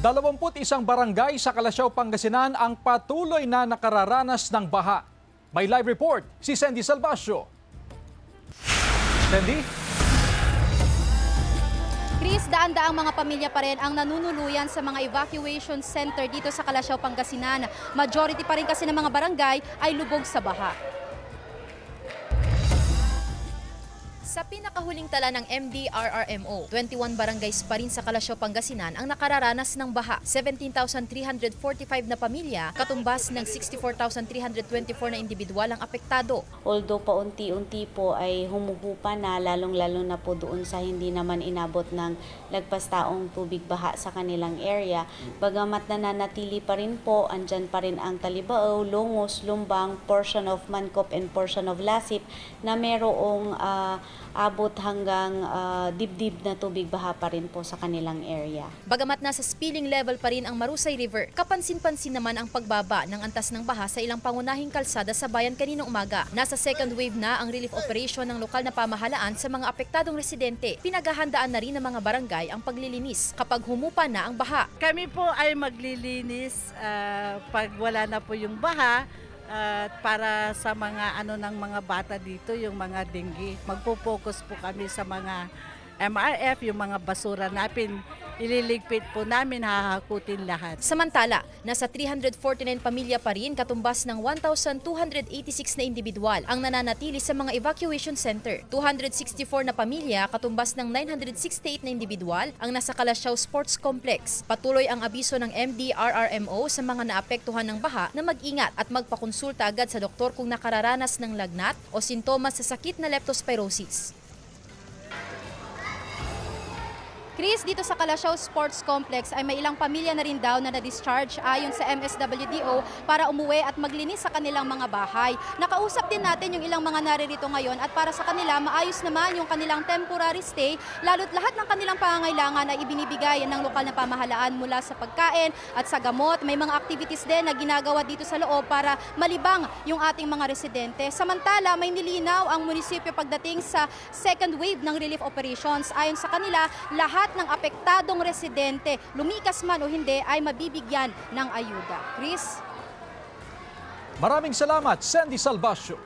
21 barangay sa Kalasyaw, Pangasinan ang patuloy na nakararanas ng baha. May live report si Sandy Salvacio. Sandy? Chris, daan-daang mga pamilya pa rin ang nanunuluyan sa mga evacuation center dito sa Kalasyaw, Pangasinan. Majority pa rin kasi ng mga barangay ay lubog sa baha. Sa pinakahuling tala ng MDRRMO, 21 barangays pa rin sa Kalasyaw, Pangasinan ang nakararanas ng baha. 17,345 na pamilya, katumbas ng 64,324 na individual ang apektado. Although paunti-unti po ay humuhupa na, lalong-lalo na po doon sa hindi naman inabot ng lagpas taong tubig baha sa kanilang area, bagamat nananatili pa rin po, andyan pa rin ang Talibao, Longos, Lumbang, portion of Mancop and portion of Lasip na merong abot hanggang dibdib na tubig baha pa rin po sa kanilang area. Bagamat nasa spilling level pa rin ang Marusay River, kapansin-pansin naman ang pagbaba ng antas ng baha sa ilang pangunahing kalsada sa bayan kaninang umaga. Nasa second wave na ang relief operation ng lokal na pamahalaan sa mga apektadong residente. Pinaghahandaan na rin ng mga barangay ang paglilinis kapag humupa na ang baha. Kami po ay maglilinis pag wala na po yung baha. Para sa mga ng mga bata dito, yung mga dengue. Magpo-focus po kami sa mga MRF, yung mga basura natin. Ililigpit po namin, hahakutin lahat. Samantala, nasa 349 pamilya pa rin katumbas ng 1,286 na individual ang nananatili sa mga evacuation center. 264 na pamilya katumbas ng 968 na individual ang nasa Kalasyaw Sports Complex. Patuloy ang abiso ng MDRRMO sa mga naapektuhan ng baha na mag-ingat at magpakonsulta agad sa doktor kung nakararanas ng lagnat o sintomas sa sakit na leptospirosis. Chris, dito sa Kalasyaw Sports Complex ay may ilang pamilya na rin daw na na-discharge ayon sa MSWDO para umuwi at maglinis sa kanilang mga bahay. Nakausap din natin yung ilang mga naririto ngayon at para sa kanila maayos naman yung kanilang temporary stay, lalo't lahat ng kanilang pangangailangan ay ibinibigay ng lokal na pamahalaan mula sa pagkain at sa gamot. May mga activities din na ginagawa dito sa loob para malibang yung ating mga residente. Samantala, may nilinaw ang munisipyo pagdating sa second wave ng relief operations. Ayon sa kanila, lahat ng apektadong residente, lumikas man o hindi, ay mabibigyan ng ayuda. Chris? Maraming salamat, Sandy Salvacio.